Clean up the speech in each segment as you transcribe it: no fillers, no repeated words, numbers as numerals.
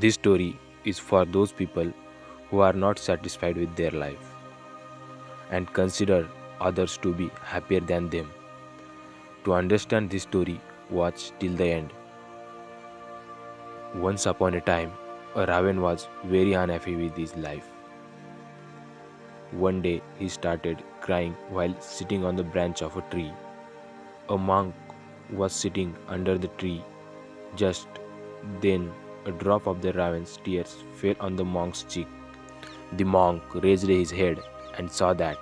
This story is for those people who are not satisfied with their life and consider others to be happier than them. To understand this story, watch till the end. Once upon a time, a raven was very unhappy with his life. One day, he started crying while sitting on the branch of a tree. A monk was sitting under the tree. Just then, a drop of the raven's tears fell on the monk's cheek. The monk raised his head and saw that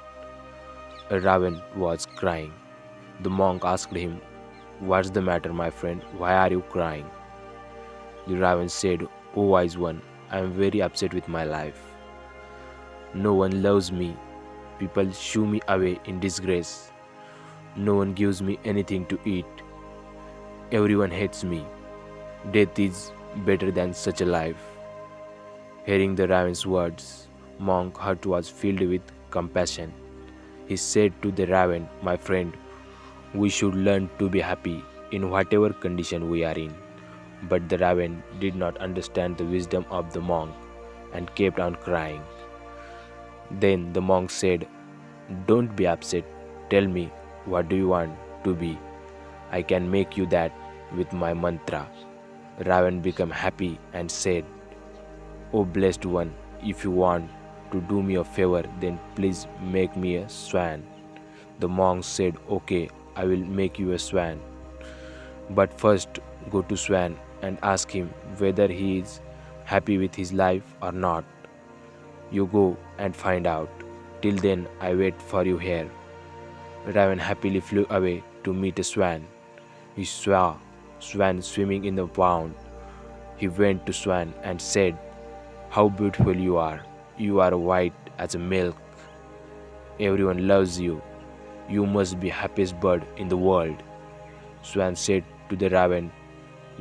a raven was crying. The monk asked him, "What's the matter, my friend? Why are you crying?" The raven said, "O wise one, I am very upset with my life. No one loves me. People shoo me away in disgrace. No one gives me anything to eat. Everyone hates me. Death is better than such a life." Hearing the raven's words, Monk's heart was filled with compassion. He said to the raven, "My friend, we should learn to be happy in whatever condition we are in." But the raven did not understand the wisdom of the monk and kept on crying. Then the monk said, "Don't be upset. Tell me, what do you want to be? I can make you that with my mantra." Raven became happy and said, "O blessed one, if you want to do me a favor, then please make me a swan." The monk said, "Okay, I will make you a swan. But first go to Swan and ask him whether he is happy with his life or not. You go and find out. Till then, I wait for you here." Raven happily flew away to meet a swan. He saw Swan swimming in the pond. He went to Swan and said, "How beautiful you are! You are white as a milk. Everyone loves you. You must be happiest bird in the world." Swan said to the raven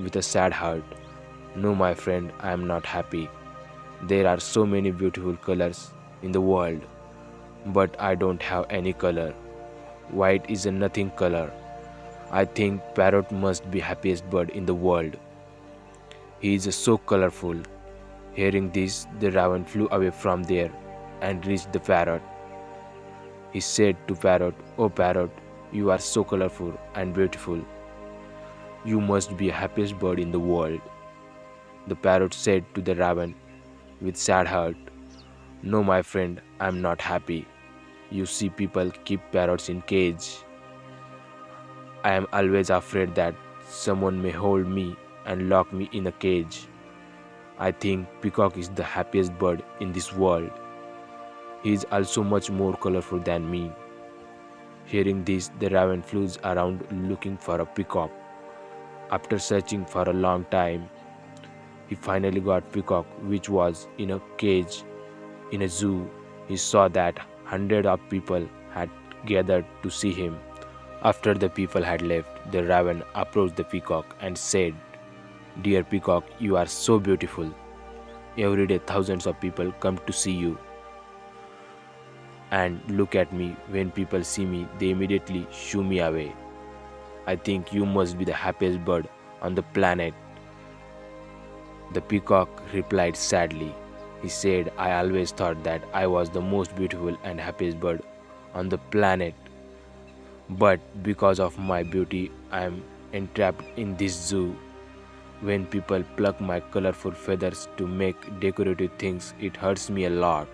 with a sad heart, "No, my friend, I am not happy. There are so many beautiful colors in the world, but I don't have any color. White is a nothing color. I think parrot must be happiest bird in the world. He is so colorful." Hearing this, the raven flew away from there and reached the parrot. He said to parrot, "Oh parrot, you are so colorful and beautiful. You must be the happiest bird in the world." The parrot said to the raven with sad heart, "No, my friend, I am not happy. You see, people keep parrots in cage. I am always afraid that someone may hold me and lock me in a cage. I think peacock is the happiest bird in this world. He is also much more colorful than me." Hearing this, the raven flew around looking for a peacock. After searching for a long time, he finally got peacock, which was in a cage in a zoo. He saw that hundreds of people had gathered to see him. After the people had left, the raven approached the peacock and said, "Dear peacock, you are so beautiful. Every day thousands of people come to see you. And look at me, when people see me, they immediately shoo me away. I think you must be the happiest bird on the planet." The peacock replied sadly. He said, "I always thought that I was the most beautiful and happiest bird on the planet. But because of my beauty, I am entrapped in this zoo. When people pluck my colorful feathers to make decorative things, it hurts me a lot."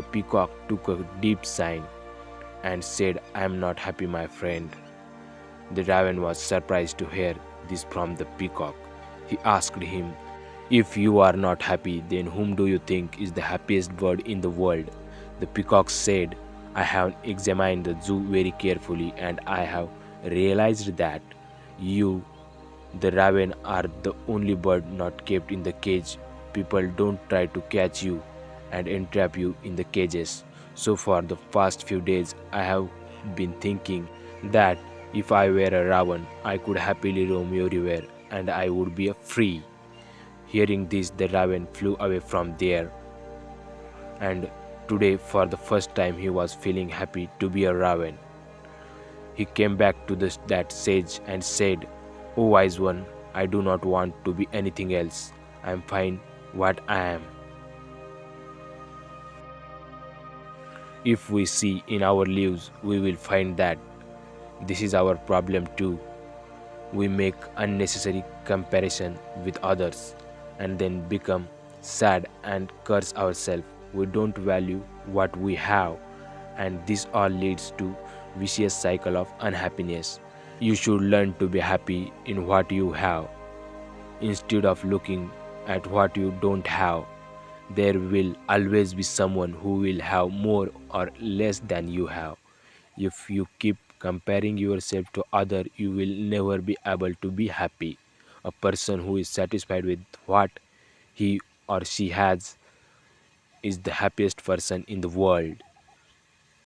The peacock took a deep sigh and said, "I am not happy, my friend." The raven was surprised to hear this from the peacock. He asked him, "If you are not happy, then whom do you think is the happiest bird in the world?" The peacock said, "I have examined the zoo very carefully and I have realized that you, the raven, are the only bird not kept in the cage. People don't try to catch you and entrap you in the cages. So for the past few days, I have been thinking that if I were a raven, I could happily roam everywhere and I would be free." Hearing this, the raven flew away from there, and today, for the first time, he was feeling happy to be a raven. He came back to that sage and said, "O wise one, I do not want to be anything else. I am fine what I am. If we see in our lives, we will find that this is our problem too. We make unnecessary comparison with others and then become sad and curse ourselves. We don't value what we have, and this all leads to vicious cycle of unhappiness. You should learn to be happy in what you have instead of looking at what you don't have. There will always be someone who will have more or less than you have. If you keep comparing yourself to other, you will never be able to be happy. A person who is satisfied with what he or she has is the happiest person in the world.